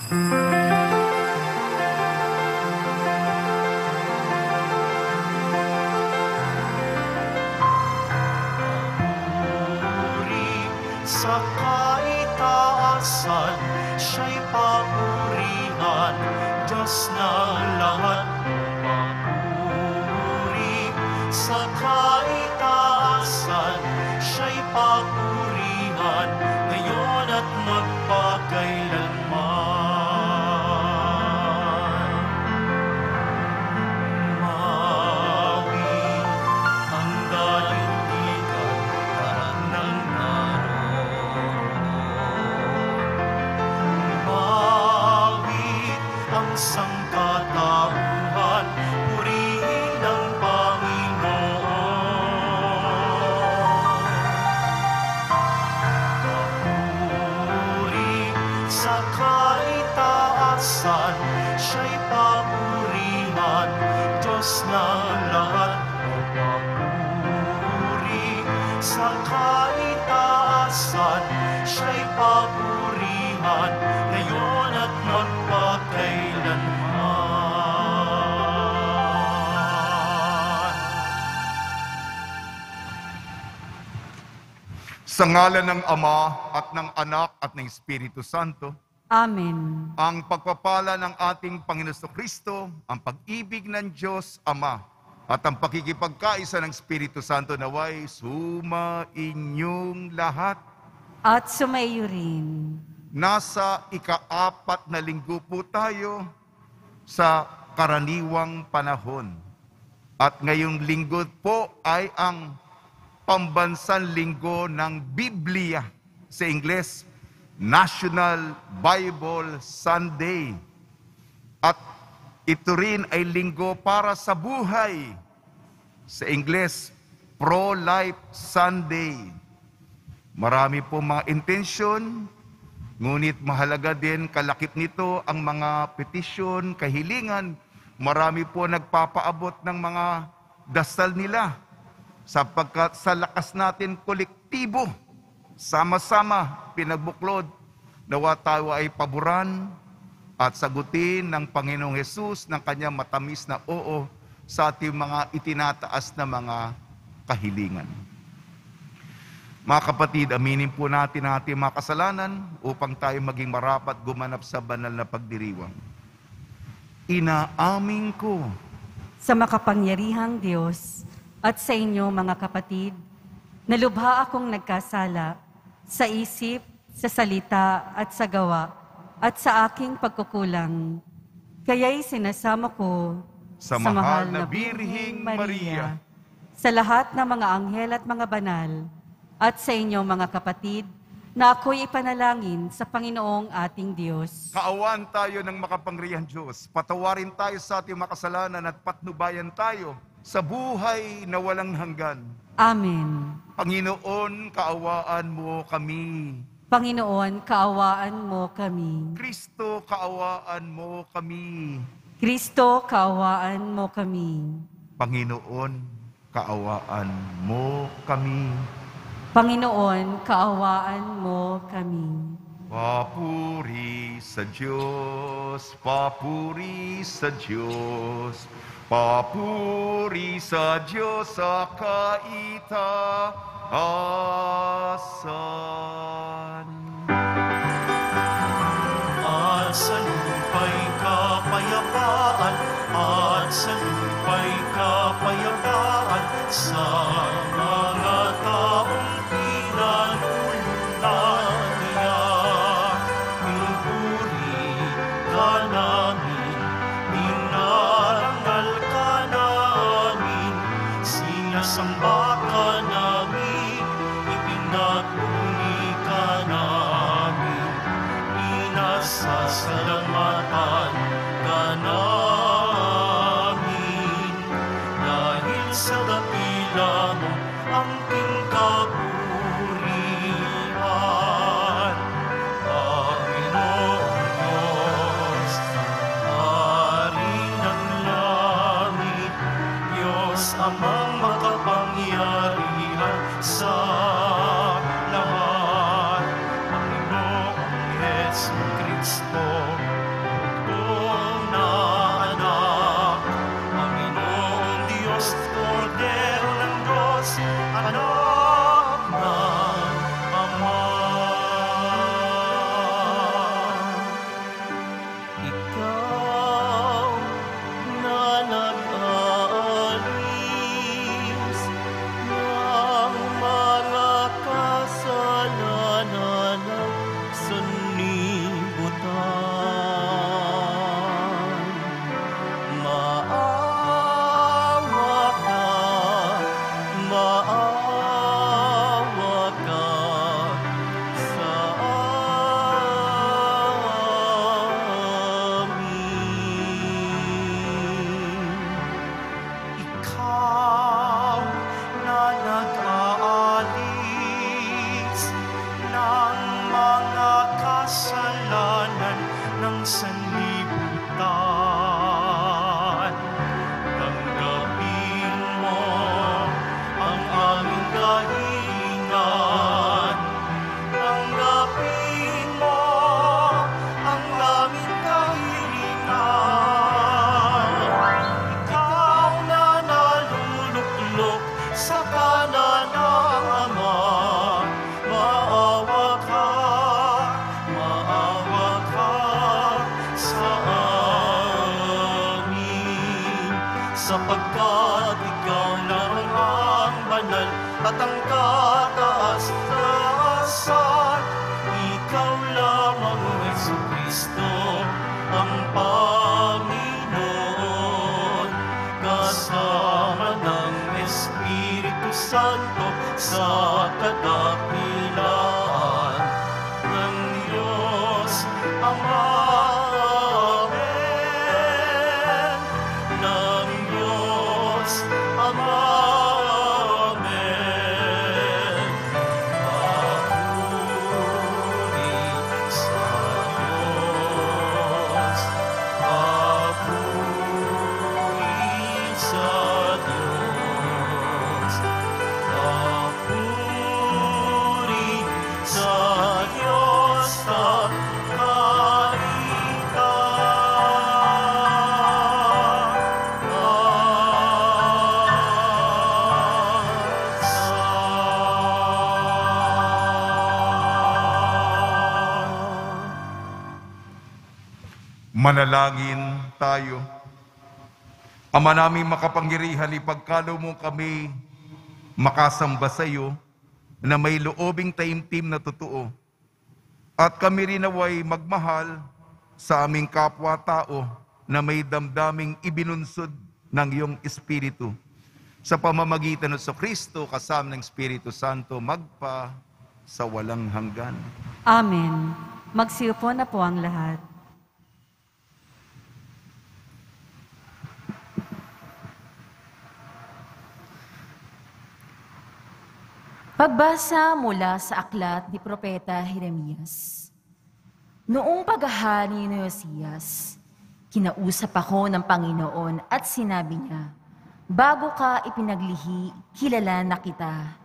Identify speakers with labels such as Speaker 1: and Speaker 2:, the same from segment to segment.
Speaker 1: Sa kaitaasan, siya'y papurihan, Diyos ng lahat papuri. Sa kaitaasan, siya'y papurihan, ngayon at magpakailanman. Mawi ang daigdigan, lahat ng ang sangkatauhan, purihin ng Panginoon. Papuri sa kaitaasan, siya'y papurihan, Diyos ng lahat papuri. Sa kaitaasan, siya'y papurihan, ngayon at magpakailanman.
Speaker 2: Sa ngalan ng Ama at ng Anak at ng Espiritu Santo.
Speaker 3: Amen.
Speaker 2: Ang pagpapala ng ating Panginoon Kristo, ang pag-ibig ng Diyos Ama, at ang pakikipagkaisa ng Espiritu Santo naway sumainyong lahat.
Speaker 3: At sumaiyo rin.
Speaker 2: Nasa ika-4 na linggo po tayo sa karaniwang panahon. At ngayong linggo po ay ang pambansang linggo ng Biblia. Sa Ingles, National Bible Sunday. At ito rin ay linggo para sa buhay. Sa Ingles, Pro-Life Sunday. Marami po mga intensyon, ngunit mahalaga din kalakip nito ang mga petisyon, kahilingan. Marami po nagpapaabot ng mga dasal nila sapagkat sa lakas natin kolektibo, sama-sama pinagbuklod, nawa tayo ay paboran at sagutin ng Panginoong Hesus ng kanyang matamis na oo sa ating mga itinataas na mga kahilingan. Mga kapatid, aminin po natin ang ating mga kasalanan upang tayo maging marapat gumanap sa banal na pagdiriwang. Inaamin ko
Speaker 3: Sa makapangyarihang Diyos at sa inyo mga kapatid, nalubha akong nagkasala sa isip, sa salita at sa gawa at sa aking pagkukulang. Kaya'y sinasama ko
Speaker 2: sa mahal na Birhing Maria,
Speaker 3: sa lahat ng mga anghel at mga banal, at sa inyong mga kapatid, na ako'y ipanalangin sa Panginoong ating Diyos.
Speaker 2: kaawaan tayo ng makapangyarihang Diyos. Patawarin tayo sa ating makasalanan at patnubayan tayo sa buhay na walang hanggan.
Speaker 3: Amen.
Speaker 2: Panginoon, kaawaan mo kami.
Speaker 3: Panginoon, kaawaan mo kami.
Speaker 2: Kristo, kaawaan mo kami.
Speaker 3: Kristo, kaawaan mo kami.
Speaker 2: Panginoon, kaawaan mo kami.
Speaker 3: Panginoon, kaawaan mo kami.
Speaker 2: Papuri sa Diyos, papuri sa Diyos, papuri sa Diyos sa kaitaasan.
Speaker 1: At sa lupa'y kapayapaan, at sa lupa'y kapayapaan, sa mga taong pinanulutan niya. Pinupuri ka namin, dinarangal ka namin, sinasamba ka namin, ipinagpuni ka namin, inasasalamatan ka namin. Dahil sa dakila mo ang kaburihan, Panginoong Diyos, Hari ng langit, Diyos amang makapangyarihan sa lahat, Panginoong Yesu Kristo, sanlibutan. Tanggapin mo ang aming kahilingan. Tanggapin mo ang aming kahilingan. Ikaw na naluluklok sa kanan ng Ama, maawa ka sa amin, sapagkat ikaw lang ang banal at ang kataas-taasan. Ikaw lamang, Jesucristo, ang Panginoon, kasama ng Espiritu Santo sa kadakilaan ng Diyos Ama. Amen. Ng Diyos Ama. Amen. Papuri sa Diyos. Papuri sa Diyos. Papuri sa Diyos sa
Speaker 2: Manalangin tayo. Ama naming makapangyarihan, ipagkalo mo kami makasamba sa iyo na may loobing taimtim na totoo. At kami rin naway magmahal sa aming kapwa-tao na may damdaming ibinunsod ng iyong Espiritu. Sa pamamagitan ng Kristo kasama ng Espiritu Santo, magpa sa walang hanggan.
Speaker 3: Amen. Magsiupo na po ang lahat.
Speaker 4: Pagbasa mula sa aklat ni Propeta Jeremias. Noong paghahari ni Josias, kinausap ako ng Panginoon at sinabi niya, bago ka ipinaglihi, kilala na kita.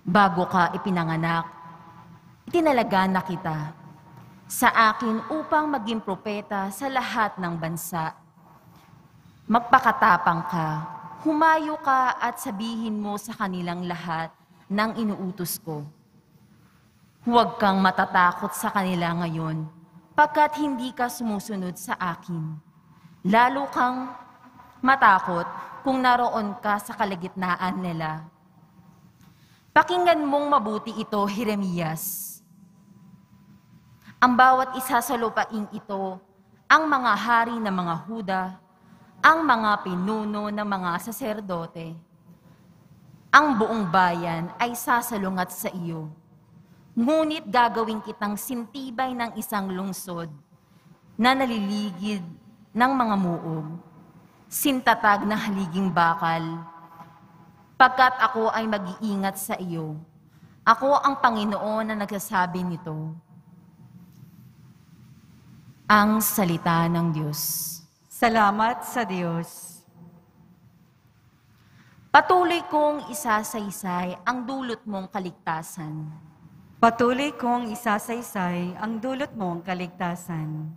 Speaker 4: Bago ka ipinanganak, itinalaga na kita sa akin upang maging propeta sa lahat ng bansa. Magpakatapang ka, humayo ka at sabihin mo sa kanilang lahat ng inuutos ko. Huwag kang matatakot sa kanila ngayon, pagkat hindi ka sumusunod sa akin. Lalo kang matakot kung naroon ka sa kalagitnaan nila. Pakinggan mong mabuti ito, Jeremias. Ang bawat isa sa lupaing ito, ang mga hari ng mga Huda, ang mga pinuno ng mga saserdote, ang buong bayan ay sasalungat sa iyo. Ngunit gagawin kitang sintibay ng isang lungsod na naliligid ng mga muog, sintatag na haliging bakal. Pagkat ako ay mag-iingat sa iyo, ako ang Panginoon na nagsasabi nito. Ang salita ng Diyos.
Speaker 3: Salamat sa Diyos.
Speaker 4: Patuloy kong isasaysay ang dulot mong kaligtasan.
Speaker 3: Patuloy kong isasaysay ang dulot mong kaligtasan.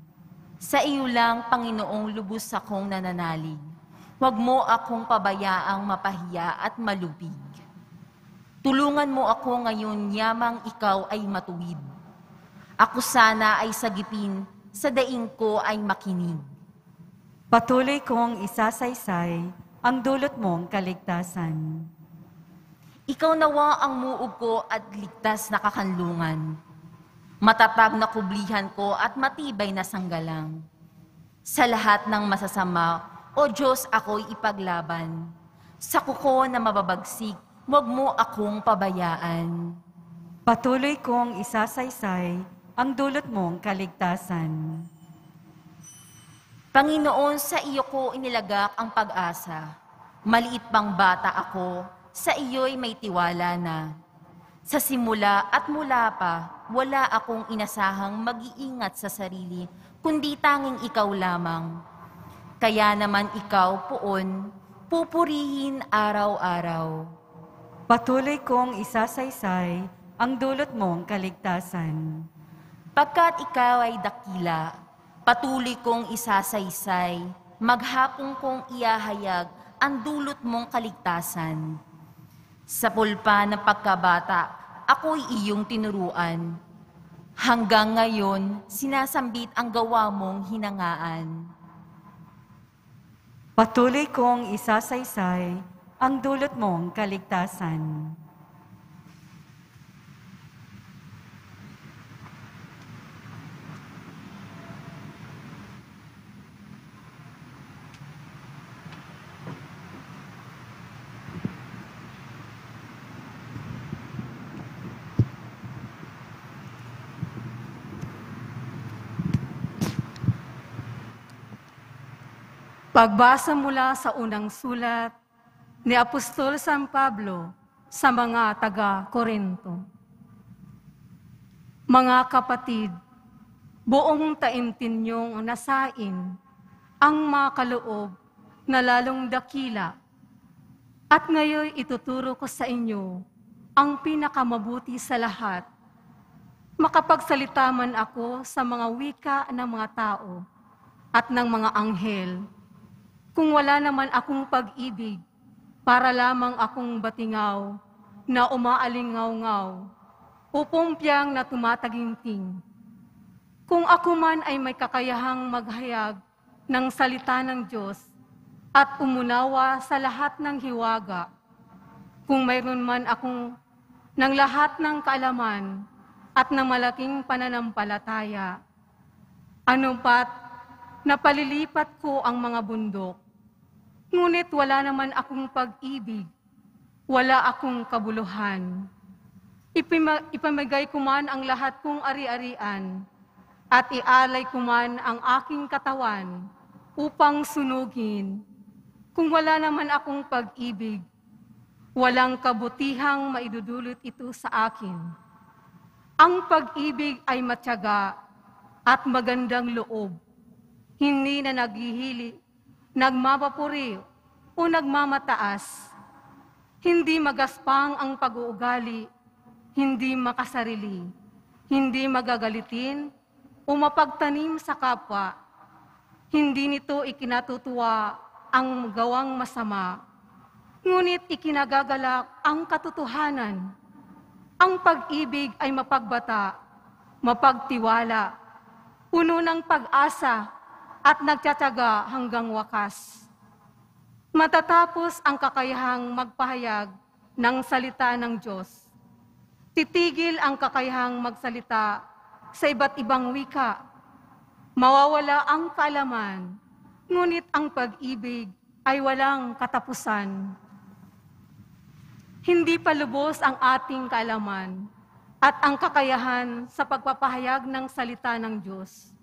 Speaker 4: Sa iyo lang, Panginoong, lubos akong nananalig. Huwag mo akong pabayaang mapahiya at malupig. Tulungan mo ako ngayon, yamang ikaw ay matuwid. Ako sana ay sagipin, sa daing ko ay makinig.
Speaker 3: Patuloy kong isasaysay ang dulot mong kaligtasan.
Speaker 4: Ikaw nawa ang muog ko at ligtas na kakanlungan. Matatag na kublihan ko at matibay na sanggalang. Sa lahat ng masasama, O Diyos, ako'y ipaglaban. Sa kuko na mababagsik, huwag mo akong pabayaan.
Speaker 3: Patuloy kong isasaysay ang dulot mong kaligtasan.
Speaker 4: Panginoon, sa iyo ko inilagak ang pag-asa. Maliit pang bata ako, sa iyo'y may tiwala na. Sa simula at mula pa, wala akong inasahang mag-iingat sa sarili, kundi tanging ikaw lamang. Kaya naman ikaw, Poon, pupurihin araw-araw.
Speaker 3: Patuloy kong isasaysay ang dulot mong kaligtasan.
Speaker 4: Pagkat ikaw ay dakila, patuloy kong isasaysay, maghapon kong iahayag ang dulot mong kaligtasan. Sa pulpa ng pagkabata, ako'y iyong tinuruan. Hanggang ngayon, sinasambit ang gawa mong hinangaan.
Speaker 3: Patuloy kong isasaysay ang dulot mong kaligtasan. Pagbasa mula sa unang sulat ni Apostol San Pablo sa mga taga-Korinto. Mga kapatid, buong taimtim niyong nasain ang mga kaloob na lalong dakila at ngayon ituturo ko sa inyo ang pinakamabuti sa lahat. Makapagsalita man ako sa mga wika ng mga tao at ng mga anghel, kung wala naman akong pag-ibig, para lamang akong batingaw na umaalingaw-ngaw, upumpyang na tumataginting. Kung ako man ay may kakayahang maghayag ng salita ng Diyos at umunawa sa lahat ng hiwaga, kung mayroon man akong ng lahat ng kaalaman at ng malaking pananampalataya, anupat napalilipat ko ang mga bundok. Ngunit wala naman akong pag-ibig, wala akong kabuluhan. Ipamigay ko man ang lahat kong ari-arian, at ialay ko man ang aking katawan upang sunugin. Kung wala naman akong pag-ibig, walang kabutihang maidudulot ito sa akin. Ang pag-ibig ay matyaga at magandang loob, hindi na naghihili, nagmapapuri o nagmamataas, hindi magaspang ang pag-uugali, hindi makasarili, hindi magagalitin o mapagtanim sa kapwa, hindi nito ikinatutuwa ang gawang masama, ngunit ikinagagalak ang katotohanan. Ang pag-ibig ay mapagbata, mapagtiwala, puno ng pag-asa, at nagtsatsaga hanggang wakas. Matatapos ang kakayahang magpahayag ng salita ng Diyos. Titigil ang kakayahang magsalita sa iba't ibang wika. Mawawala ang kaalaman, ngunit ang pag-ibig ay walang katapusan. Hindi palubos ang ating kaalaman at ang kakayahan sa pagpapahayag ng salita ng Diyos.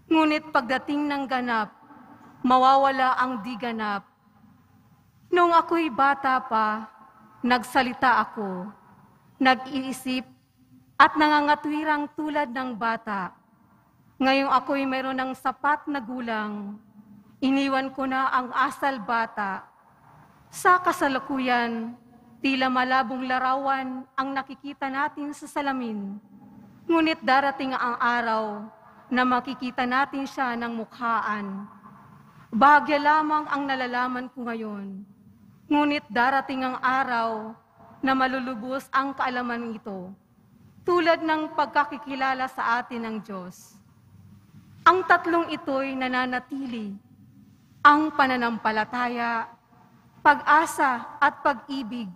Speaker 3: Ngunit pagdating ng ganap, mawawala ang di ganap. Noong ako'y bata pa, nagsalita ako, nag-iisip at nangangatwirang tulad ng bata. Ngayong ako'y mayroon ng sapat na gulang, iniwan ko na ang asal bata. Sa kasalukuyan, tila malabong larawan ang nakikita natin sa salamin. Ngunit darating ang araw na makikita natin siya ng mukhaan. Bahagya lamang ang nalalaman ko ngayon. Ngunit darating ang araw na malulubos ang kaalaman ito, tulad ng pagkakikilala sa atin ng Diyos. Ang tatlong ito'y nananatili, ang pananampalataya, pag-asa at pag-ibig.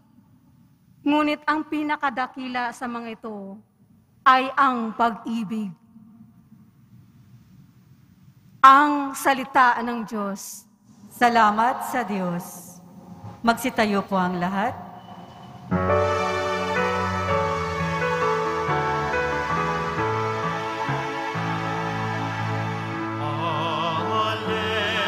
Speaker 3: Ngunit ang pinakadakila sa mga ito ay ang pag-ibig. Ang salita ng Diyos. Salamat sa Diyos. Magsitayo po ang lahat.
Speaker 1: Alleluia,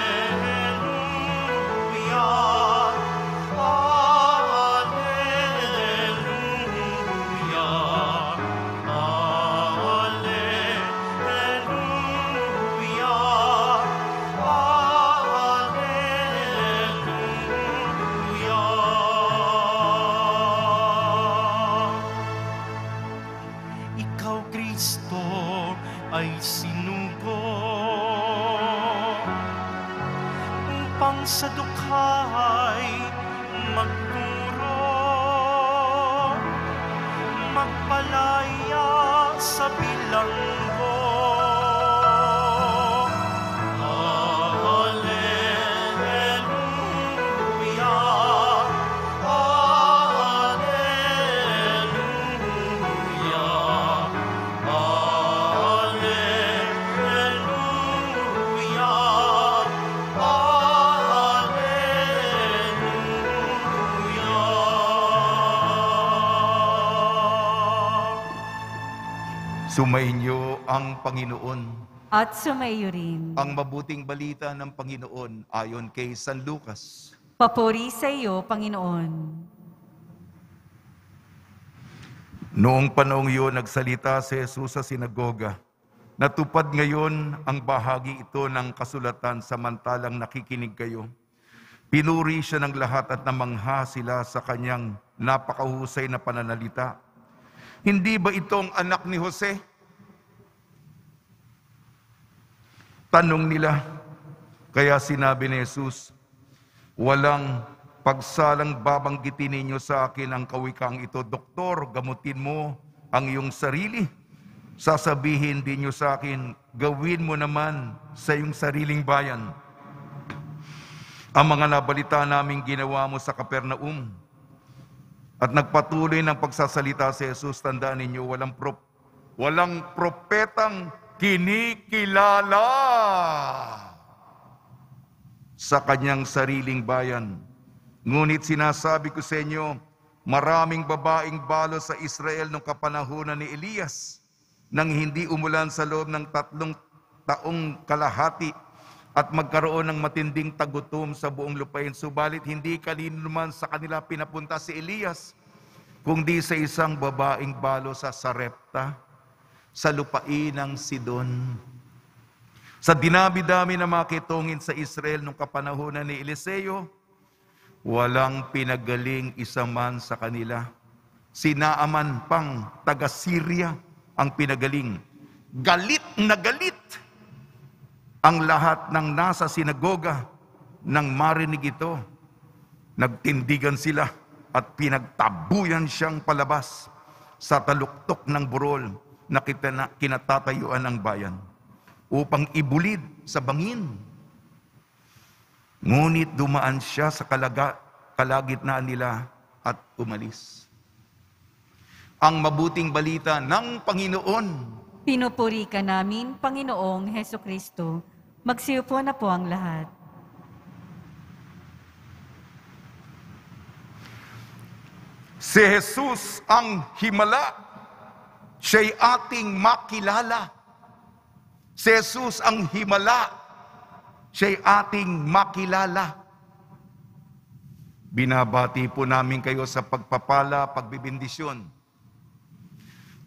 Speaker 1: alleluia. ay sinugo upang sa dukhay magturo, magpalaya sa bilanggo.
Speaker 2: Sumainyo ang Panginoon.
Speaker 3: At sumaiyo rin.
Speaker 2: Ang mabuting balita ng Panginoon ayon kay San Lucas.
Speaker 3: Papuri sa iyo, Panginoon.
Speaker 2: Noong panahong iyon, nagsalita si Jesus sa sinagoga. Natupad ngayon ang bahagi ito ng kasulatan samantalang nakikinig kayo. Pinuri siya ng lahat at namangha sila sa kanyang napakahusay na pananalita. Hindi ba itong anak ni Jose? Tanong nila. Kaya sinabi ni Jesus, walang pagsalang babanggitin ninyo sa akin ang kawikang ito. Doktor, gamutin mo ang iyong sarili. Sasabihin din niyo sa akin, gawin mo naman sa iyong sariling bayan. Ang mga nabalita naming ginawa mo sa Capernaum. At nagpatuloy ng pagsasalita si Jesus, tandaan ninyo, walang propetang kinikilala sa kanyang sariling bayan. Ngunit sinasabi ko sa inyo, maraming babaeng balo sa Israel nung kapanahunan ni Elias, nang hindi umulan sa loob ng 3 taong kalahati at magkaroon ng matinding tagutom sa buong lupain. Subalit hindi kanino naman sa kanila pinapunta si Elias, kundi sa isang babaeng balo sa Sarepta, sa lupain ng Sidon. Sa dinami-dami na mga kitungin sa Israel nung kapanahunan ni Eliseo, walang pinagaling isa man sa kanila. Si Naaman pang taga-Syria ang pinagaling. Galit na galit ang lahat ng nasa sinagoga nang marinig ito. Nagtindigan sila at pinagtabuyan siyang palabas sa taluktok ng burol na kinatatayuan ng bayan upang ibulid sa bangin. Ngunit dumaan siya sa kalagitnaan nila at umalis. Ang mabuting balita ng Panginoon.
Speaker 3: Pinupuri ka namin, Panginoong Hesukristo. Magsiupo na po ang lahat.
Speaker 2: Si Jesus ang himala. Siya'y ating makilala. Si Jesus ang himala. Siya'y ating makilala. Binabati po namin kayo sa pagpapala, pagbibindisyon,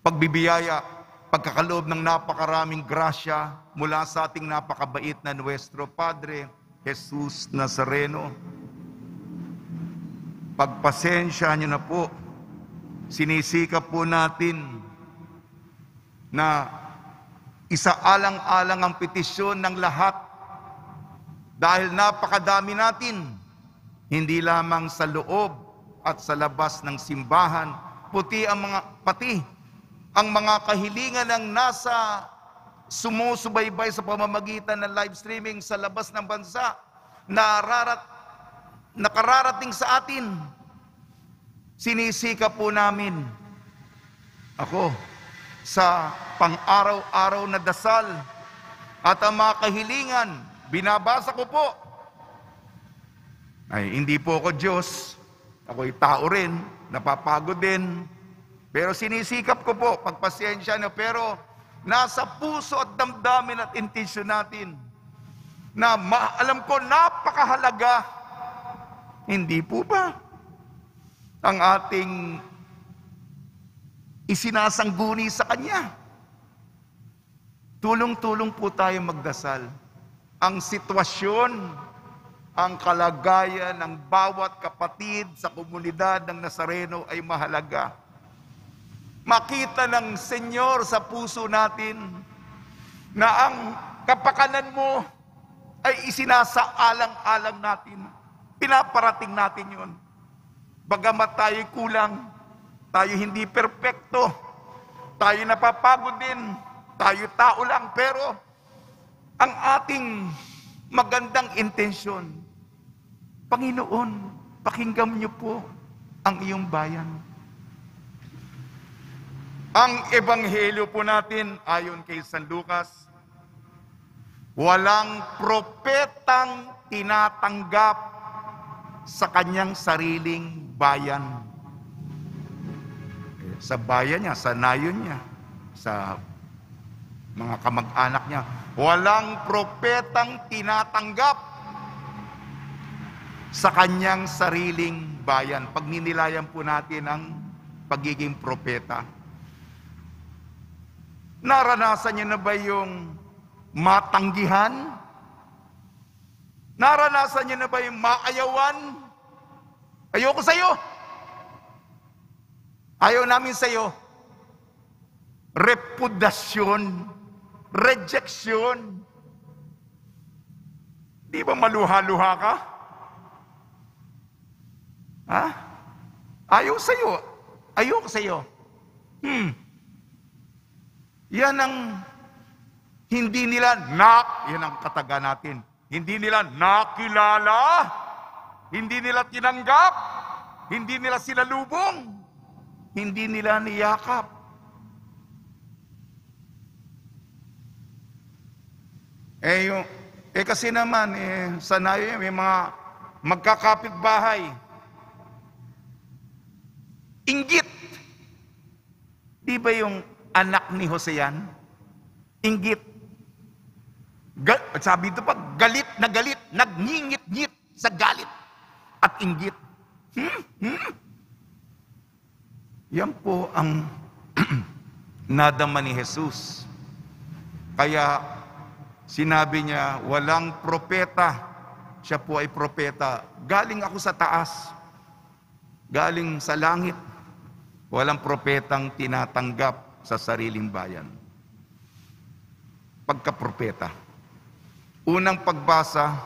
Speaker 2: pagbibiyaya, pagkakaloob ng napakaraming grasya mula sa ating napakabait na Nuestro Padre, Jesus Nazareno. Pagpasensya niyo na po, sinisikap po natin na isaalang-alang ang petisyon ng lahat dahil napakadami natin, hindi lamang sa loob at sa labas ng simbahan, pati ang mga kahilingan ng nasa sumusubaybay sa pamamagitan ng live streaming sa labas ng bansa, nakararating sa atin. Sinisikap po namin, ako, sa pang-araw-araw na dasal at ang mga kahilingan, binabasa ko po. Ay, hindi po ako Diyos, ako'y tao rin, napapagod din. Pero sinisikap ko po, pagpasensya na, pero nasa puso at damdamin at intensyon natin na alam ko napakahalaga. Hindi po ba ang ating isinasangguni sa Kanya? Tulong-tulong po tayo magdasal. Ang sitwasyon, ang kalagayan ng bawat kapatid sa komunidad ng Nazareno ay mahalaga. makita ng Senyor sa puso natin na ang kapakanan mo ay isinasaalang-alang natin. Pinaparating natin yun. Bagamat tayo kulang, tayo hindi perpekto, tayo napapagod din, tayo tao lang, pero ang ating magandang intensyon, Panginoon, pakinggan niyo po ang iyong bayan. Ang ebanghelyo po natin ayon kay San Lucas, walang propetang tinatanggap sa kanyang sariling bayan. Sa bayan niya, sa nayon niya, sa mga kamag-anak niya. Walang propetang tinatanggap sa kanyang sariling bayan. Pag ninilayan po natin ang pagiging propeta, naranasan niyo na ba yung matanggihan? Naranasan niyo na ba yung maayawan? Ayoko sa'yo. Ayaw namin sa'yo. Repudasyon. Rejection. Di ba maluha-luha ka? Ha? Ayaw sa'yo. Ayoko sa'yo. Yan ang hindi nila yan ang kataga natin. Hindi nila nakilala, hindi nila tinanggap, hindi nila sinalubong, hindi nila niyakap. Kasi naman, sanayo may mga magkakapitbahay. Inggit. Di ba yung anak ni Hosean? Inggit. Sabi ito pa, galit, nagngingit-ngit sa galit at inggit. Yan po ang nadama ni Jesus. Kaya sinabi niya, walang propeta. Siya po ay propeta. Galing ako sa taas. Galing sa langit. Walang propetang tinatanggap sa sariling bayan. Pagka-propeta. Unang pagbasa,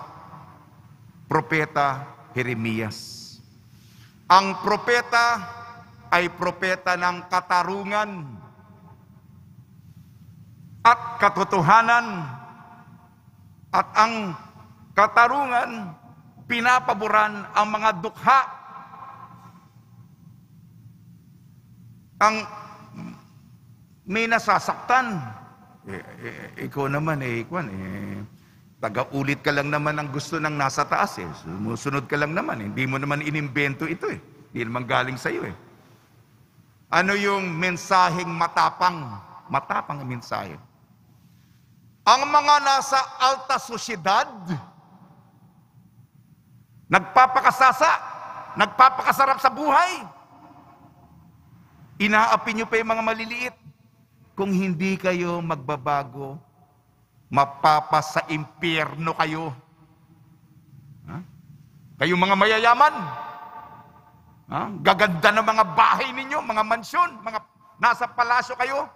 Speaker 2: propeta Jeremias. Ang propeta ay propeta ng katarungan at katotohanan. At ang katarungan, pinapaboran ang mga dukha. Ang may nasasaktan. Ikaw naman, taga-ulit ka lang naman ang gusto ng nasa taas. Sumusunod ka lang naman. Hindi mo naman inimbento ito. Hindi naman galing sa iyo. Ano yung mensaheng matapang? Matapang ang mensahe. Ang mga nasa alta sosyedad, nagpapakasasa, nagpapakasarap sa buhay. Inaapi nyo pa yung mga maliliit. Kung hindi kayo magbabago, mapapasa impyerno kayo. Kayong mga mayayaman, gaganda ng mga bahay ninyo, mga mansyon, mga nasa palasyo kayo.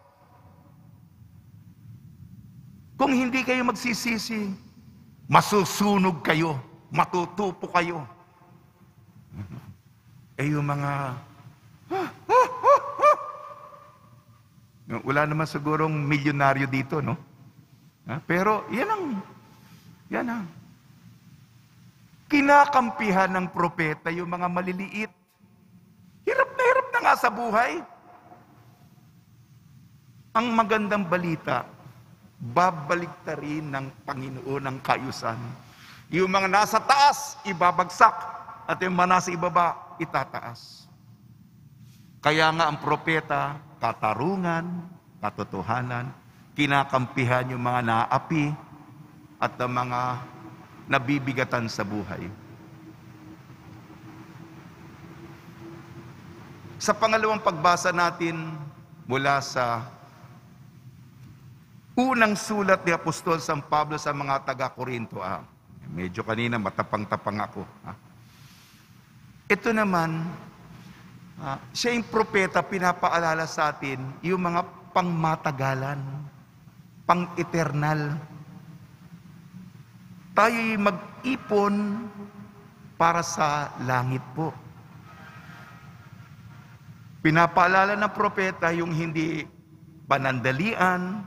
Speaker 2: Kung hindi kayo magsisisi, masusunog kayo, matutupo kayo. Yung mga wala naman sigurong milyonaryo dito, no? Pero yan ang kinakampihan ng propeta, yung mga maliliit. Hirap na nga sa buhay. Ang magandang balita, babaliktarin ng Panginoon ang kaayusan. Yung mga nasa taas, ibabagsak. At yung mga nasa ibaba, itataas. Kaya nga ang propeta, katarungan, katotohanan, kinakampihan yung mga naapi at ang mga nabibigatan sa buhay. Sa pangalawang pagbasa natin mula sa unang sulat ni Apostol San Pablo sa mga taga-Korinto. Medyo kanina matapang-tapang ako. Ito naman, Siya yung propeta, pinapaalala sa atin yung mga pangmatagalan, pang-eternal. Tayo'y mag-ipon para sa langit po. Pinapaalala ng propeta yung hindi panandalian,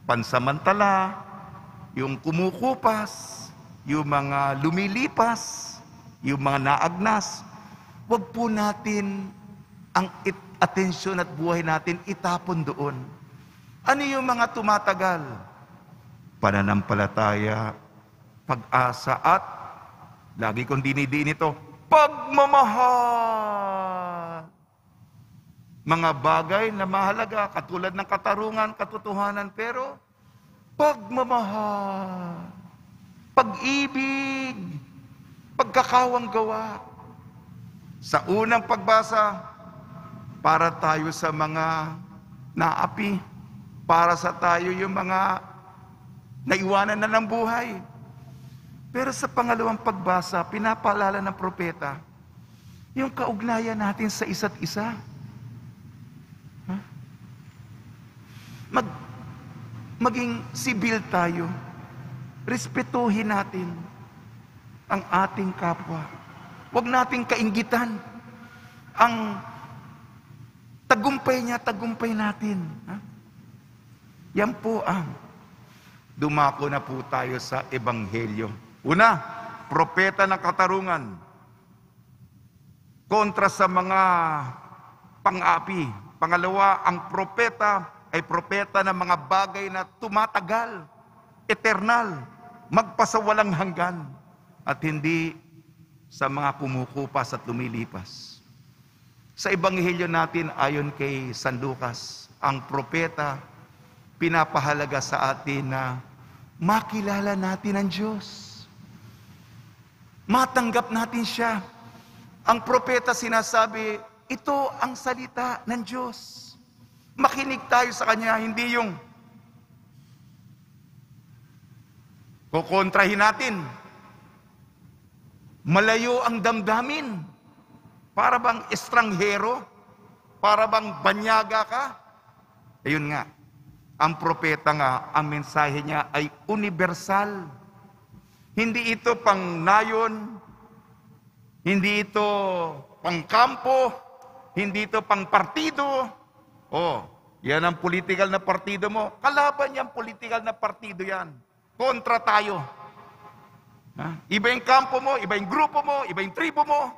Speaker 2: pansamantala, yung kumukupas, yung mga lumilipas, yung mga naagnas. Huwag po natin ang atensyon at buhay natin itapon doon. Ano yung mga tumatagal? Pananampalataya, pag-asa at, lagi kong dinidiin ito, pagmamahal. Mga bagay na mahalaga, katulad ng katarungan, katotohanan, pero pagmamahal, pag-ibig, pagkakawang gawa. Sa unang pagbasa, para tayo sa mga naapi, para sa tayo yung mga naiwanan na ng buhay. Pero sa pangalawang pagbasa, pinapaalala ng propeta, yung kaugnayan natin sa isa't isa. Maging sibil tayo. Respetuhin natin ang ating kapwa. Huwag nating kainggitan. Ang tagumpay niya, tagumpay natin. Yan po ang dumako na po tayo sa Ebanghelyo. Una, propeta ng katarungan. Kontra sa mga pang-api. Pangalawa, ang propeta ay propeta ng mga bagay na tumatagal, eternal, magpasawalang hanggan, at hindi sa mga kumukupas at lumilipas. Sa Ebanghelyo natin, ayon kay San Lucas, ang propeta pinapahalaga sa atin na makilala natin ang Diyos. Matanggap natin siya. Ang propeta sinasabi, ito ang salita ng Diyos. Makinig tayo sa Kanya, hindi yung kukontrahin natin. Malayo ang damdamin. Para bang estranghero? Para bang banyaga ka? Ayun nga, ang propeta nga, ang mensahe niya ay universal. Hindi ito pang nayon, hindi ito pang kampo, hindi ito pang partido. Yan ang political na partido mo. Kalaban yan, political na partido yan. Kontra tayo. Iba yung kampo mo, iba yung grupo mo, iba yung tribo mo.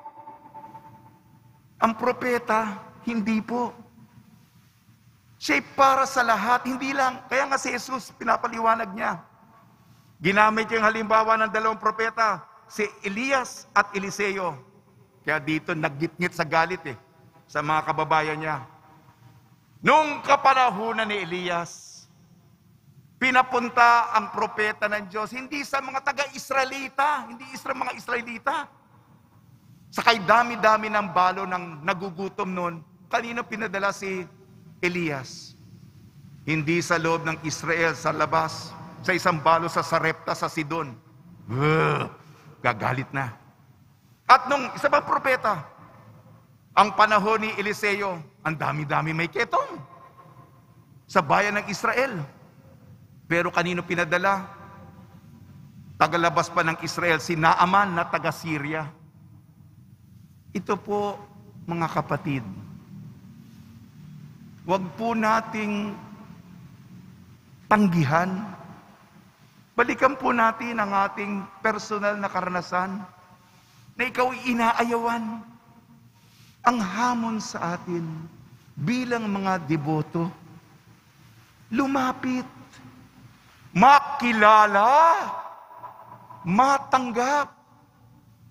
Speaker 2: Ang propeta, hindi po. Siya para sa lahat, hindi lang. Kaya nga si Jesus, pinapaliwanag niya. Ginamit yung halimbawa ng dalawang propeta, si Elias at Eliseo. Kaya dito, naggitngit sa galit sa mga kababayan niya. Nung kapanahunan ni Elias, pinapunta ang propeta ng Diyos, hindi sa mga taga-Israelita, hindi sa mga Israelita. Sa kay dami-dami ng balo ng nagugutom noon, kanino pinadala si Elias? Hindi sa loob ng Israel, sa labas, sa isang balo sa Sarepta, sa Sidon. Gagalit na. At nung isa pang propeta, ang panahon ni Eliseo, ang dami-dami may ketong sa bayan ng Israel. Pero kanino pinadala? Tagalabas pa ng Israel, si Naaman na taga-Syria. Ito po, mga kapatid, huwag po nating tanggihan. Balikan po natin ang ating personal na karanasan na ikaw ay inaayawan. Ang hamon sa atin bilang mga deboto, lumapit, makilala, matanggap,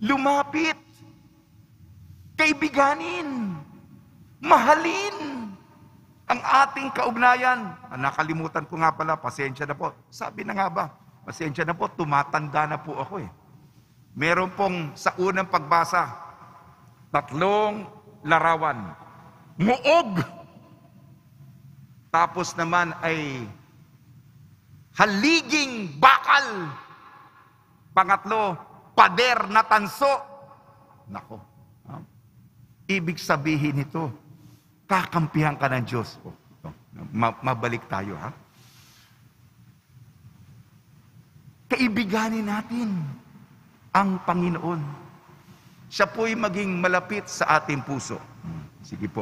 Speaker 2: lumapit, kaibiganin, mahalin ang ating kaugnayan. Nakalimutan ko nga pala, pasensya na po. Sabi na nga ba, pasensya na po, tumatanda na po ako Meron pong sa unang pagbasa, 3 larawan. Muog. Tapos naman ay haliging bakal. Pangatlo, pader na tanso. Nako. Ibig sabihin nito, kakampihan ka ng Diyos. Mabalik tayo, ha? Kaibiganin natin ang Panginoon. Siya po'y maging malapit sa ating puso. Sige po.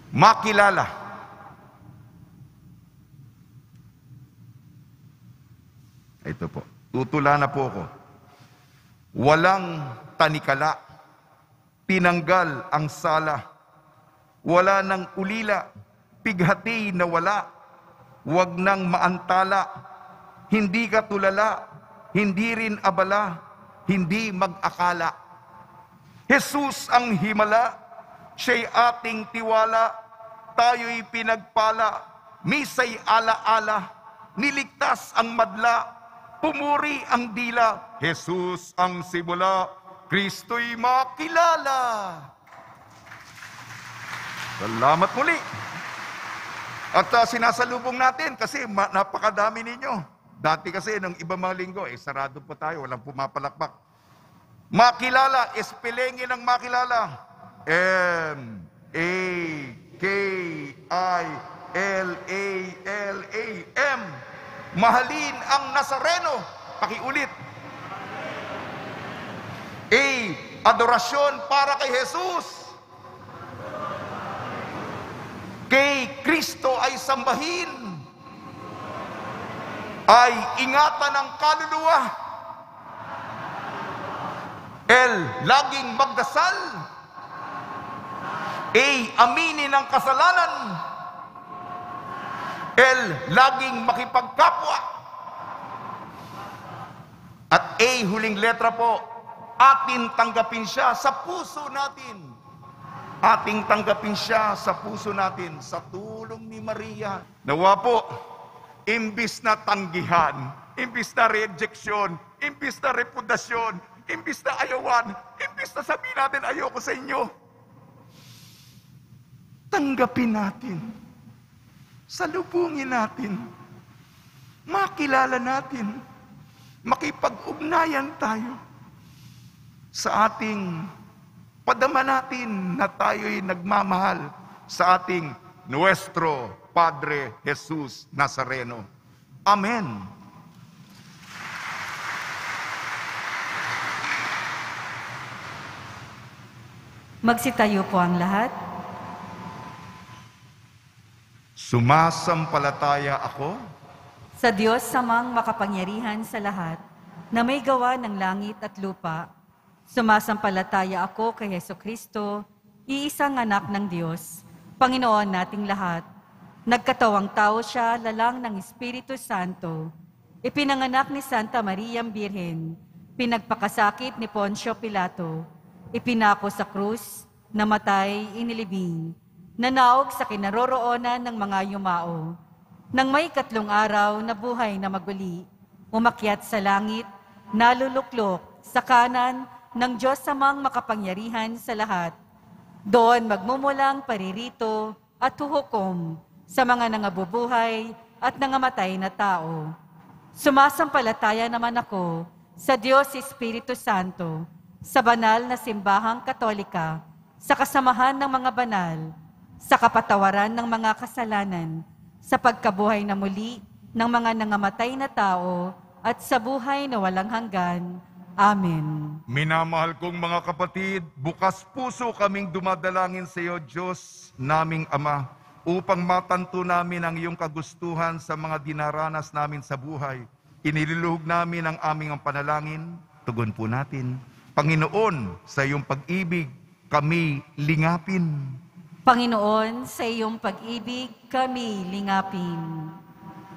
Speaker 2: Makilala. Ito po. Tutula na po ako. Walang tanikala. Tinanggal ang sala. Wala nang ulila. Pighati na wala. Huwag nang maantala. Hindi ka tulala. Hindi rin abala. Hindi mag-akala. Jesus ang himala. Siya'y ating tiwala. Tayo'y pinagpala. Misa'y ala-ala. Niligtas ang madla. Pumuri ang dila. Jesus ang simula. Kristo'y makilala. Salamat muli. At sinasalubong natin kasi napakadami ninyo. Dati kasi nung iba mga linggo, sarado pa tayo, walang pumapalakpak. Makilala, espelengin ang makilala. M-A-K-I-L-A-L-A-M. Mahalin ang Nazareno. Pakiulit. A. Adorasyon para kay Jesus. Kay Kristo ay sambahin. Ay ingatan ang kaluluwa. L. Laging magdasal. A. Aminin ang kasalanan. L. Laging makipagkapwa. At A. Huling letra po. Atin tanggapin siya sa puso natin. Ating tanggapin siya sa puso natin sa tulong ni Maria. Nawa po, imbis na tanggihan, imbis na rejeksyon, imbis na repudasyon, imbis na ayawan, imbis na sabihin natin ayoko sa inyo, tanggapin natin, salubungin natin, makilala natin, makipag-ugnayan tayo sa ating padama natin na tayo'y nagmamahal sa ating Nuestro Padre Jesus Nazareno. Amen.
Speaker 3: Magsitayo po ang lahat.
Speaker 2: Sumasampalataya ako
Speaker 3: Sa Diyos samang makapangyarihan sa lahat, na may gawa ng langit at lupa, sumasampalataya ako kay Hesukristo, iisang anak ng Diyos, Panginoon nating lahat. Nagkatawang tao siya, lalang ng Espiritu Santo. Ipinanganak ni Santa Maria Birhen, pinagpakasakit ni Poncio Pilato, ipinako sa krus, namatay, inilibing, nanaog sa kinaroroonan ng mga yumao. Nang may 3 araw na buhay na maguli, umakyat sa langit, naluluklok sa kanan ng Diyos samang makapangyarihan sa lahat. Doon magmumulang paririto at huhukom sa mga nangabubuhay at nangamatay na tao. Sumasampalataya naman ako sa Diyos Espiritu Santo, sa banal na simbahang Katolika, sa kasamahan ng mga banal, sa kapatawaran ng mga kasalanan, sa pagkabuhay na muli ng mga nangamatay na tao, at sa buhay na walang hanggan. Amen.
Speaker 2: Minamahal kong mga kapatid, bukas puso kaming dumadalangin sa iyo, Diyos naming Ama, upang matanto namin ang iyong kagustuhan sa mga dinaranas namin sa buhay. Iniluluhog namin ang aming panalangin, tugon po natin. Panginoon, sa iyong pag-ibig, kami lingapin.
Speaker 3: Panginoon, sa iyong pag-ibig kami lingapin.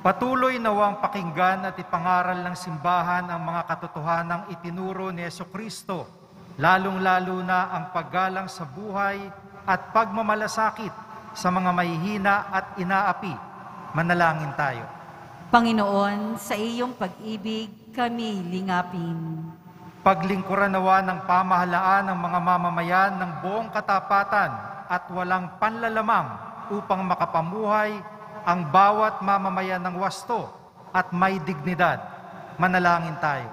Speaker 5: Patuloy nawang pakinggan at ipangaral ng simbahan ang mga katotohanang itinuro ni Hesukristo, lalong-lalo na ang paggalang sa buhay at pagmamalasakit sa mga mahihina at inaapi. Manalangin tayo.
Speaker 3: Panginoon, sa iyong pag-ibig kami lingapin.
Speaker 5: Paglingkuran nawa ng pamahalaan ng mga mamamayan ng buong katapatan at walang panlalamang upang makapamuhay ang bawat mamamayan ng wasto at may dignidad. Manalangin tayo.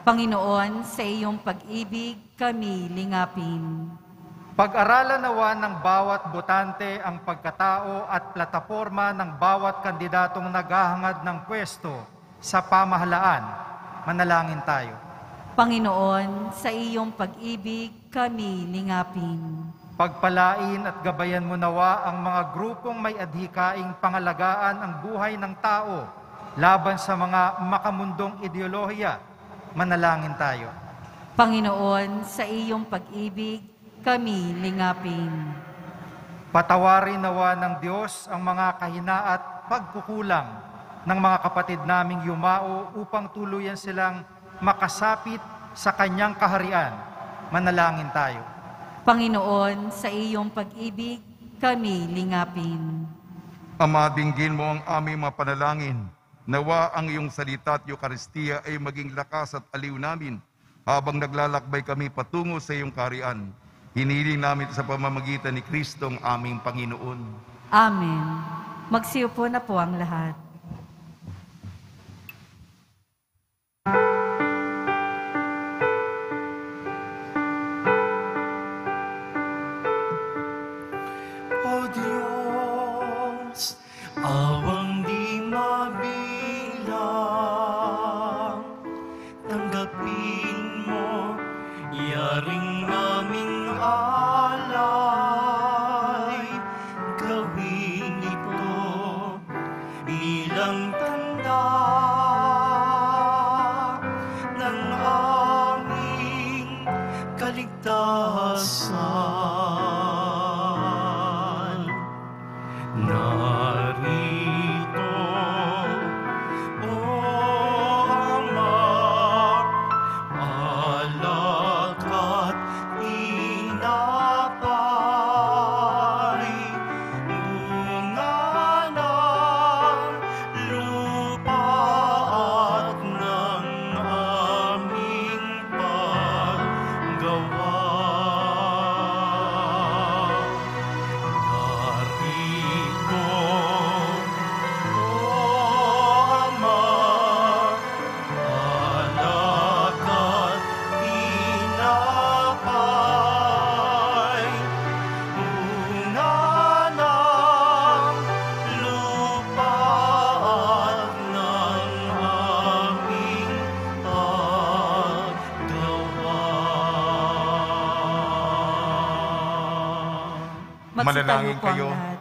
Speaker 3: Panginoon, sa iyong pag-ibig kami lingapin.
Speaker 5: Pag-aralan nawa ng bawat botante ang pagkatao at plataporma ng bawat kandidatong naghahangad ng pwesto sa pamahalaan. Manalangin tayo.
Speaker 3: Panginoon, sa iyong pag-ibig kami lingapin.
Speaker 5: Pagpalain at gabayan mo nawa ang mga grupong may adhikaing pangalagaan ang buhay ng tao laban sa mga makamundong ideolohiya. Manalangin tayo.
Speaker 3: Panginoon, sa iyong pag-ibig kami lingapin.
Speaker 5: Patawarin nawa ng Diyos ang mga kahina at pagkukulang ng mga kapatid naming yumao upang tuluyan silang makasapit sa kanyang kaharian. Manalangin tayo.
Speaker 3: Panginoon, sa iyong pag-ibig kami lingapin.
Speaker 2: Ama, dinggin mo ang aming mga panalangin. Nawa ang iyong salita at Eucharistia ay maging lakas at aliw namin habang naglalakbay kami patungo sa iyong kaharian. Hiniling namin sa pamamagitan ni Kristo ang aming Panginoon.
Speaker 3: Amen. Magsiupo na po ang lahat.
Speaker 1: O Diyos, awang di mabilang, tanggapin mo, yaring naming alay, gawin ito bilang tanda ng aming kaligtasan. Narito, O Ama, alak at tinapay, bunga ng lupa at ng aming paggawa. Narito, O Ama, alak at tinapay, bunga ng lupa at ng aming paggawa.
Speaker 2: Manalangin
Speaker 3: Magsitayo po ang
Speaker 2: kayo,
Speaker 3: lahat.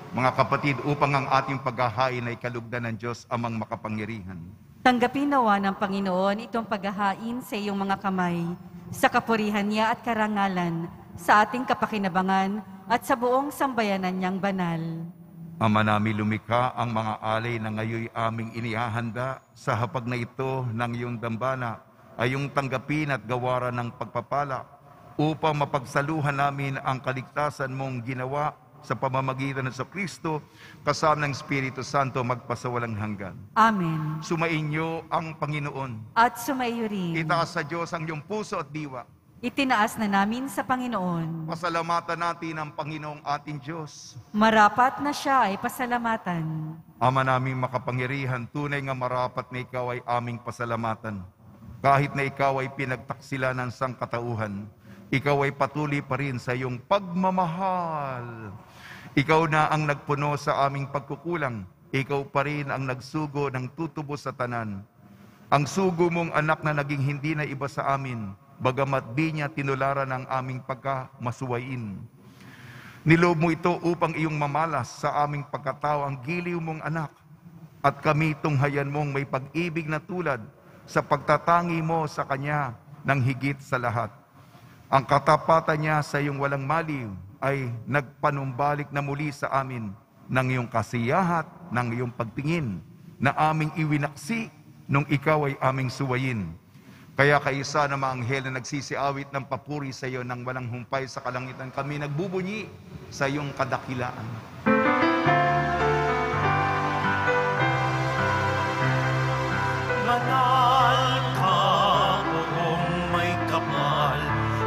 Speaker 2: mga kapatid, upang ang ating paghahain ay kalugdan ng Diyos amang makapangyarihan.
Speaker 3: Tanggapin nawa ng Panginoon itong paghahain sa iyong mga kamay, sa kapurihan niya at karangalan, sa ating kapakinabangan at sa buong sambayanan niyang banal.
Speaker 2: Ama namin lumikha, ang mga alay na ngayoy aming inihahanda sa hapag na ito ng iyong dambana ay yung tanggapin at gawaran ng pagpapala upang mapagsaluhan namin ang kaligtasan mong ginawa sa pamamagitan ng Kristo kasama ng Espiritu Santo magpasawalang hanggan.
Speaker 3: Amen.
Speaker 2: Sumainyo ang Panginoon.
Speaker 3: At sumaiyo rin.
Speaker 2: Itaas sa Diyos ang iyong puso at diwa.
Speaker 3: Itinaas na namin sa Panginoon.
Speaker 2: Pasalamatan natin ang Panginoong ating Diyos.
Speaker 3: Marapat na siya ay pasalamatan.
Speaker 2: Ama naming makapangyarihan, tunay nga marapat na ikaw ay aming pasalamatan. Kahit na ikaw ay pinagtaksila ng sangkatauhan, ikaw ay patuloy pa rin sa iyong pagmamahal. Ikaw na ang nagpuno sa aming pagkukulang. Ikaw pa rin ang nagsugo ng tutubos sa tanan. Ang sugo mong anak na naging hindi na iba sa amin, bagamat di niya tinularan ang aming pagkamasuwain. Niloob mo ito upang iyong mamalas sa aming pagkatao ang giliw mong anak, at kami tunghayan mong may pag-ibig na tulad sa pagtatangi mo sa Kanya ng higit sa lahat. Ang katapatan niya sa iyong walang maliw ay nagpanumbalik na muli sa amin ng iyong kasiyahat, ng iyong pagtingin, na aming iwinaksi nung ikaw ay aming suwayin. Kaya kaisa na mga anghel na nagsisiawit ng papuri sa iyo ng walang humpay sa kalangitan, kami nagbubunyi sa iyong kadakilaan.
Speaker 1: Banal ka, Poong may kapal,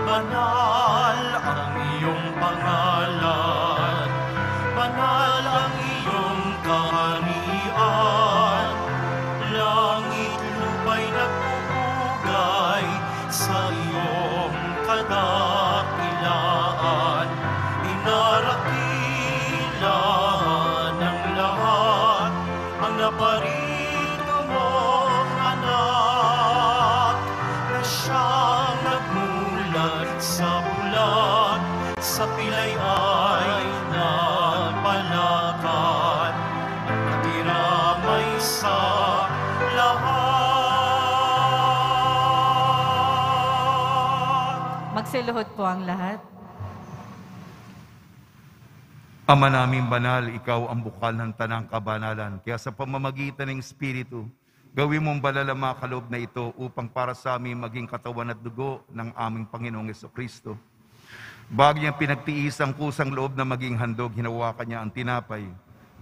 Speaker 1: banal ang iyong pangalan, banal ang iyong kaharian, langit lupa'y nagpupuga paborito mong anak, na siyang nagmulat sa bulan, sa pilay ay nagpalakad, at natiramay sa lahat.
Speaker 3: Magsiluhod po ang lahat.
Speaker 2: Ama naming banal, ikaw ang bukal ng tanang kabanalan. Kaya sa pamamagitan ng Espiritu, gawin mong banal ang mga kaloob na ito upang para sa amin maging katawan at dugo ng aming Panginoong Jesucristo. Bago niya pinagtiis ang kusang loob na maging handog, hinawakan niya ang tinapay,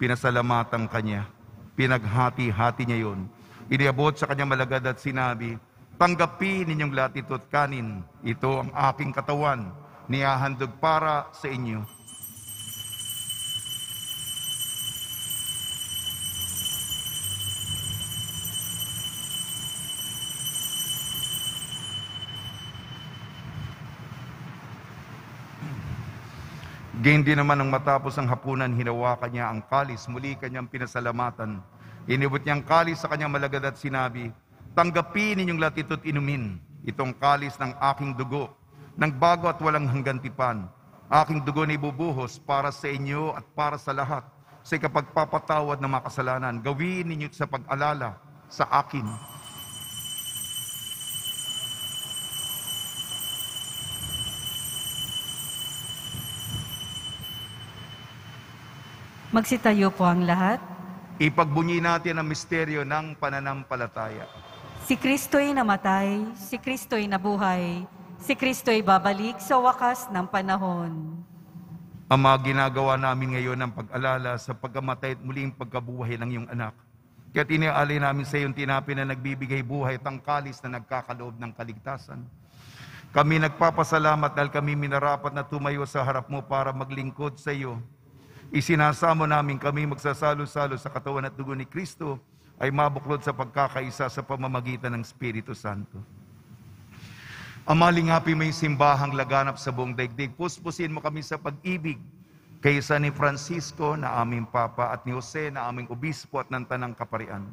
Speaker 2: pinasalamatan kanya, pinaghati-hati niya yun. Iniabot sa kanya malagad at sinabi, tanggapin ninyong lahat ito at kanin. Ito ang aking katawan, nihahandog para sa inyo. Gayon din naman nang matapos ang hapunan, hinawakan niya ang kalis, muli kanyang pinasalamatan. Inibot niya ang kalis sa kanyang malagad at sinabi, tanggapin ninyong lahat ito't inumin. Itong kalis ng aking dugo, ng bago at walang hanggan tipan. Aking dugo na ibubuhos para sa inyo at para sa lahat. Sa ikapagpapatawad ng mga kasalanan, gawin ninyo sa pag-alala sa akin.
Speaker 3: Magsitayo po ang lahat.
Speaker 2: Ipagbunyi natin ang misteryo ng pananampalataya.
Speaker 3: Si Kristo'y namatay, si Kristo'y nabuhay, si Kristo'y babalik sa wakas ng panahon.
Speaker 2: Ama, ginagawa namin ngayon ang pag-alala sa pagkamatay at muling pagkabuhay ng iyong anak. Kaya tiniaalay namin sa iyong tinapay na nagbibigay buhay at ang kalis na nagkakaloob ng kaligtasan. Kami nagpapasalamat dahil kami minarapat na tumayo sa harap mo para maglingkod sa iyo. Isinasamo namin kami magsasalo-salo sa katawan at dugo ni Kristo ay mabuklod sa pagkakaisa sa pamamagitan ng Espiritu Santo. Ama, lingapi mo yung simbahang laganap sa buong daigdig. Puspusin mo kami sa pag-ibig kaysa ni Francisco na aming Papa at ni Jose na aming Obispo at ng Tanang Kaparian.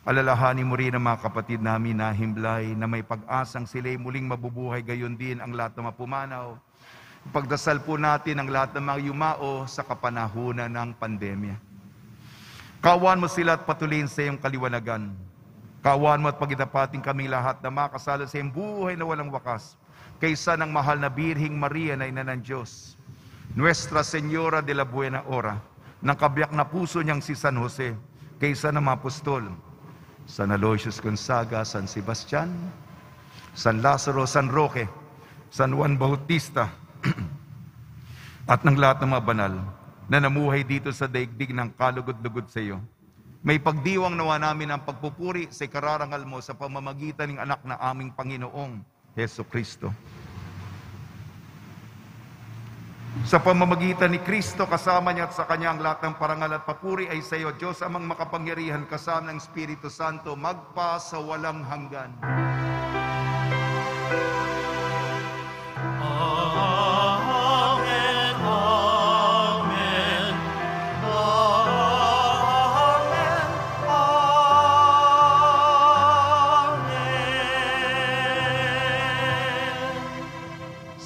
Speaker 2: Alalahanin mo rin ang mga kapatid namin na himlay na may pag-asang sila'y muling mabubuhay, gayon din ang lahat na mapumanaw. Pagdasal po natin ang lahat ng mga yumao sa kapanahunan ng pandemya. Kawan mo sila at patuloyin sa iyong kaliwanagan. Kawan mo at pagitapating kaming lahat na makasala sa iyong buhay na walang wakas, kaysa ng mahal na Birhing Maria na ina ng Diyos, Nuestra Señora de la Buena Hora, ng kabiyak na puso niyang si San Jose, kaysa ng mga apostol, San Aloysius Gonzaga, San Sebastian, San Lazaro, San Roque, San Juan Bautista, at ng lahat ng mga banal na namuhay dito sa daigdig ng kalugod-lugod sa iyo. May pagdiwang nawa namin ang pagpupuri sa ikararangal mo sa pamamagitan ng anak na aming Panginoong Heso Kristo. Sa pamamagitan ni Kristo, kasama niya at sa kanya ang lahat ng parangal at papuri ay sa iyo, Diyos amang makapangyarihan, kasama ng Espiritu Santo, magpa sa walang hanggan.
Speaker 1: Amen, amen, amen, amen.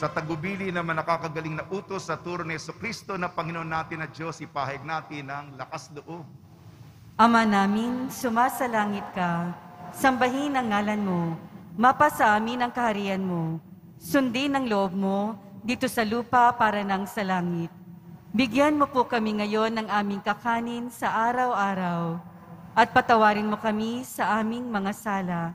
Speaker 2: Sa tagubili naman nakakagaling na utos sa turo ni Jesucristo na Panginoon natin at Diyos, ipahayag natin ang lakas loob.
Speaker 3: Ama namin, sumasalangit ka, sambahin ang ngalan mo, mapasa amin ang kaharian mo, sundin ang loob mo dito sa lupa para nang sa langit. Bigyan mo po kami ngayon ng aming kakanin sa araw-araw at patawarin mo kami sa aming mga sala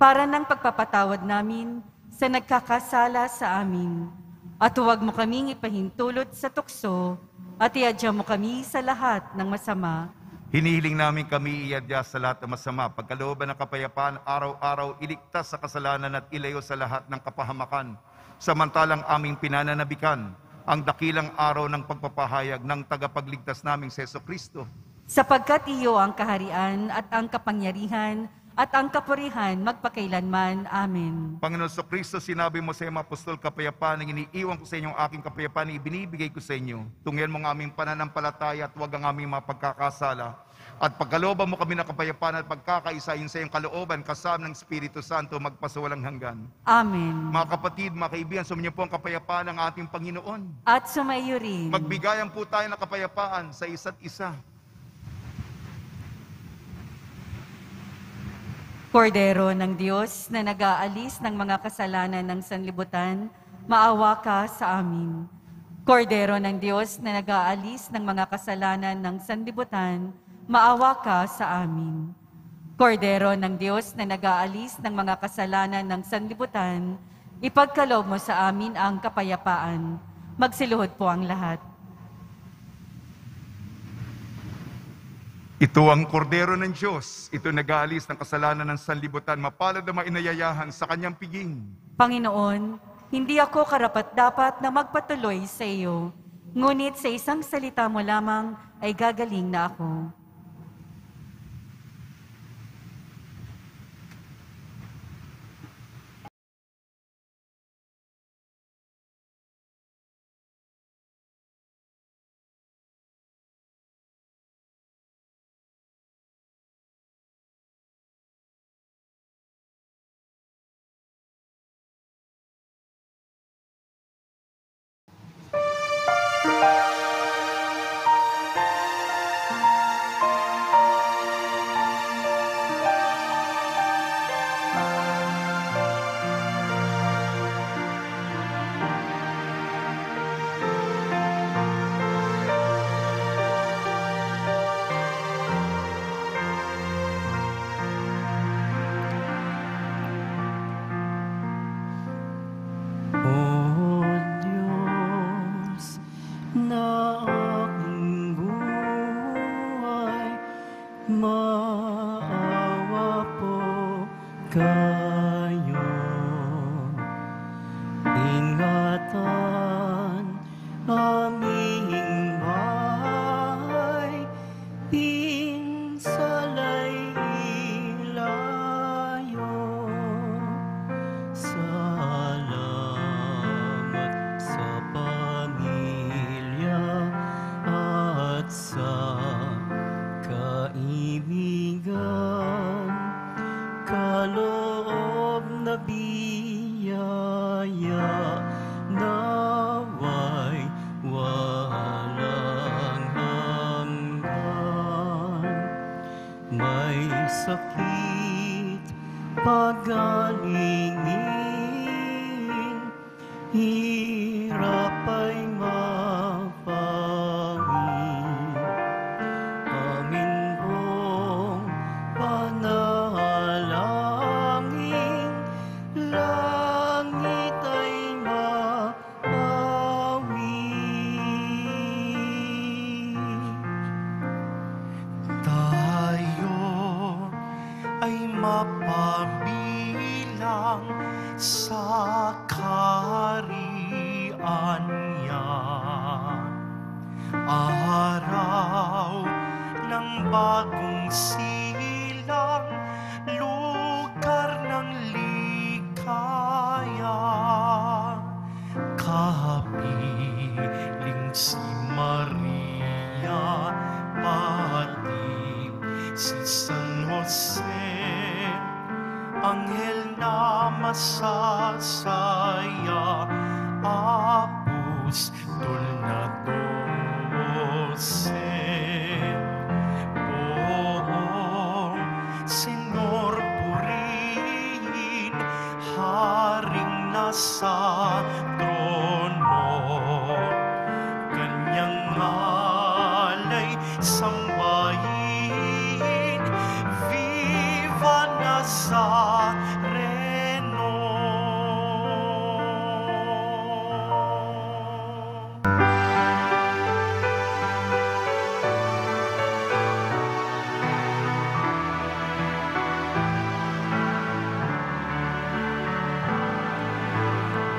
Speaker 3: para ng pagpapatawad namin sa nagkakasala sa amin. At huwag mo kaming ipahintulot sa tukso at iadya mo kami sa lahat ng masama.
Speaker 2: Hinihiling namin kami iadya sa lahat ng masama, pagkalooban ng kapayapaan, araw-araw iligtas sa kasalanan at ilayo sa lahat ng kapahamakan. Samantalang aming pinananabikan ang dakilang araw ng pagpapahayag ng tagapagligtas naming si Jesucristo.
Speaker 3: Sapagkat iyo ang kaharian at ang kapangyarihan at ang kapurihan magpakailanman. Amen.
Speaker 2: Panginoon Jesucristo, sinabi mo sa iyong apostol, kapayapaan ang iniiwan ko sa inyong aking kapayapaan, ibinibigay ko sa inyo. Tungyan mo ang aming pananampalataya at huwag ang aming mga pagkakasala. At pagkalooban mo kami ng kapayapaan at pagkakaisahin sa iyong kalooban, kasama ng Espiritu Santo, magpasawalang hanggan.
Speaker 3: Amen.
Speaker 2: Mga kapatid, mga kaibigan, sumainyo po ang kapayapaan ng ating Panginoon.
Speaker 3: At sumaiyo rin.
Speaker 2: Magbigayan po tayo ng kapayapaan sa isa't isa.
Speaker 3: Kordero ng Diyos na nag-aalis ng mga kasalanan ng sanlibutan, maawa ka sa amin. Kordero ng Diyos na nag-aalis ng mga kasalanan ng sanlibutan, maawa ka sa amin. Kordero ng Diyos na nag-aalis ng mga kasalanan ng sanlibutan, ipagkaloob mo sa amin ang kapayapaan. Magsiluhod po ang lahat.
Speaker 2: Ito ang kordero ng Diyos. Ito nag-aalis ng kasalanan ng sanlibutan. Mapalad na mainayayahan sa kanyang piging.
Speaker 3: Panginoon, hindi ako karapat-dapat na magpatuloy sa iyo, ngunit sa isang salita mo lamang ay gagaling na ako.
Speaker 1: sakit pagalingin, hirap ay mapangin. Amin pong panalangin, langit ay maawi. Tayo ay mapabilang sa kaharian niya. Araw ng bagong silang, lugar ng likaya. Kapiling si Maria, pati si San Jose, anghel na masasaya, apostol na 12. Poong Senyor purihin, haring nasa trono, kanyang ngalay sambahin, Viva Nazareno.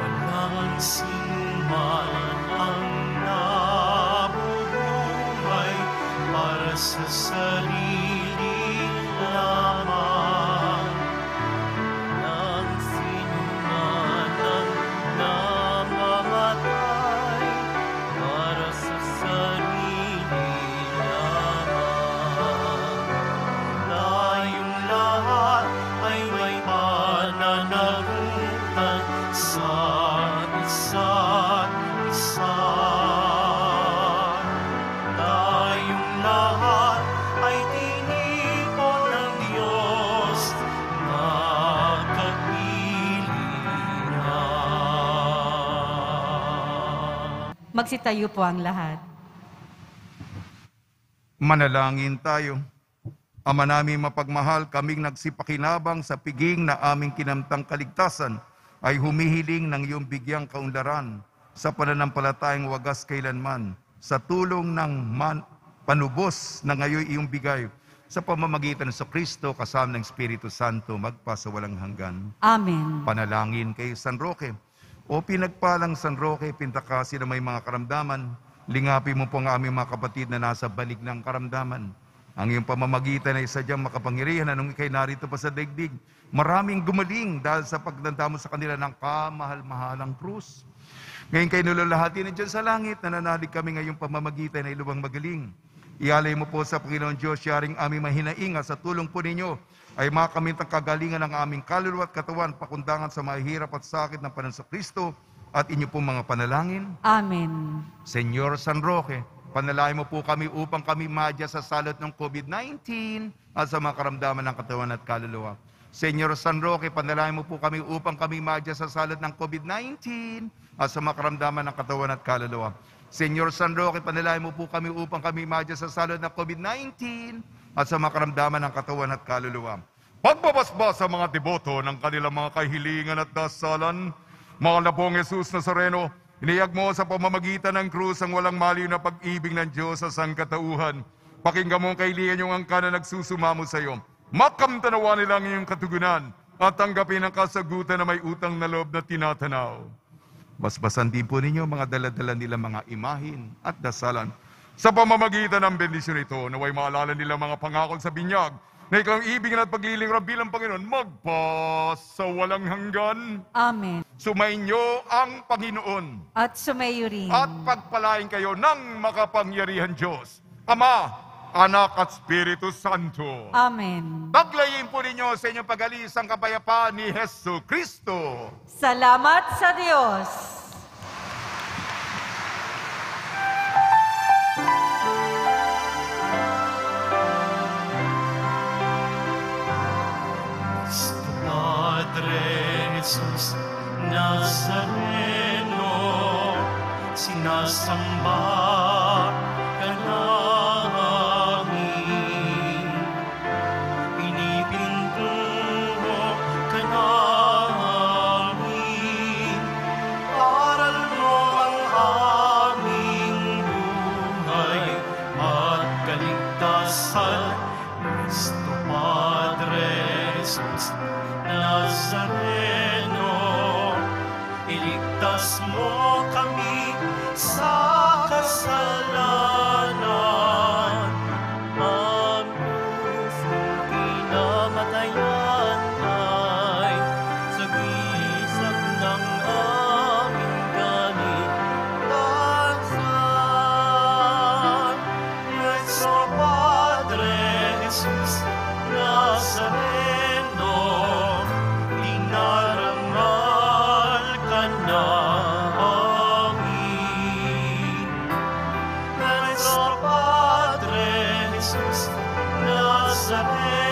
Speaker 1: Walang sinuman ang nabubuhay para sa sarili lamang. Walang sinuman ang namamatay para sa sarili lamang.
Speaker 3: Magsitayo po ang lahat.
Speaker 2: Manalangin tayo. Ama namin mapagmahal, kaming nagsipakinabang sa piging na aming kinamtang kaligtasan, ay humihiling ng iyong bigyang kaunlaran sa pananampalatayang wagas kailanman, sa tulong ng panubos na ngayon iyong bigay, sa pamamagitan ng Kristo kasama ng Espiritu Santo, magpasawalang hanggan.
Speaker 3: Amen.
Speaker 2: Panalangin kay San Roque. O pinagpalang San Roque, pintakasi na may mga karamdaman, lingapi mo po ang aming mga kapatid na nasa balig ng karamdaman. Ang iyong pamamagitan ay sadyang makapangyarihan anong ikay narito pa sa daigdig. Maraming gumaling dahil sa pagdandamo sa kanila ng kamahal-mahalang krus. Ngayon kayo nululahati na dyan sa langit, nananalig kami ngayong pamamagitan ay lubang magaling. Ialay mo po sa Panginoon Diyos, yaring aming mahinainga sa tulong po ninyo, ay makamintang kagalingan ng aming kaluluwa at katawan, pakundangan sa mahihirap at sakit ng Panginoon sa Kristo, at inyo pong mga panalangin.
Speaker 3: Amen.
Speaker 2: Senyor San Roque, panalangin mo po kami upang kami madya sa salot ng COVID-19 at sa mga karamdaman ng katawan at kaluluwa. Senyor San Roque, panalangin mo po kami upang kami madya sa salot ng COVID-19 at sa mga karamdaman ng katawan at kaluluwa. Senyor San Roque, panalangin mo po kami upang kami madya sa salot ng COVID-19 at sa mga karamdaman ng katawan at kaluluwa. Pagbabasbas sa mga deboto ng kanilang mga kahilingan at dasalan, mahal na pong Jesus Nazareno, iniyag mo sa pamamagitan ng krus ang walang maliw na pag-ibig ng Diyos sa sangkatauhan. Pakinggan mo ang kahilingan yung angka na nagsusumamo sa iyo. Makamtanawa nila ang iyong katugunan at tanggapin ang kasagutan na may utang na loob na tinatanaw. Basbasan din po ninyo mga daladala nila mga imahin at dasalan. Sa pamamagitan ng bendisyon ito, naway maalala nila mga pangakol sa binyag na ikaw ang ibigin at paglilingkod bilang Panginoon magpas sa walang hanggan.
Speaker 3: Amen.
Speaker 2: Sumainyo ang Panginoon
Speaker 3: At sumayo rin.
Speaker 2: at pagpalain kayo ng makapangyarihan Diyos, Ama, Anak at Espiritu Santo.
Speaker 3: Amen.
Speaker 2: Taglayin po ninyo sa inyong pag-alis ang kapayapaan ni Hesus Kristo.
Speaker 3: Salamat sa Diyos.
Speaker 1: Padre Jesus Nazareno, sinasamba ka namin. Pinipintuho ka namin. Aral mo ang aming buhay at kaligtasan. Cristo Padre Jesus Nazareno, iligtas mo kami sa kasalanan. Ang pusong kinamatayan ay sagisag ng aming kaligtasan. Nuestro Padre Jesus Nazareno, dinarangal ka namin. Nuestro Padre Jesus Nazareno,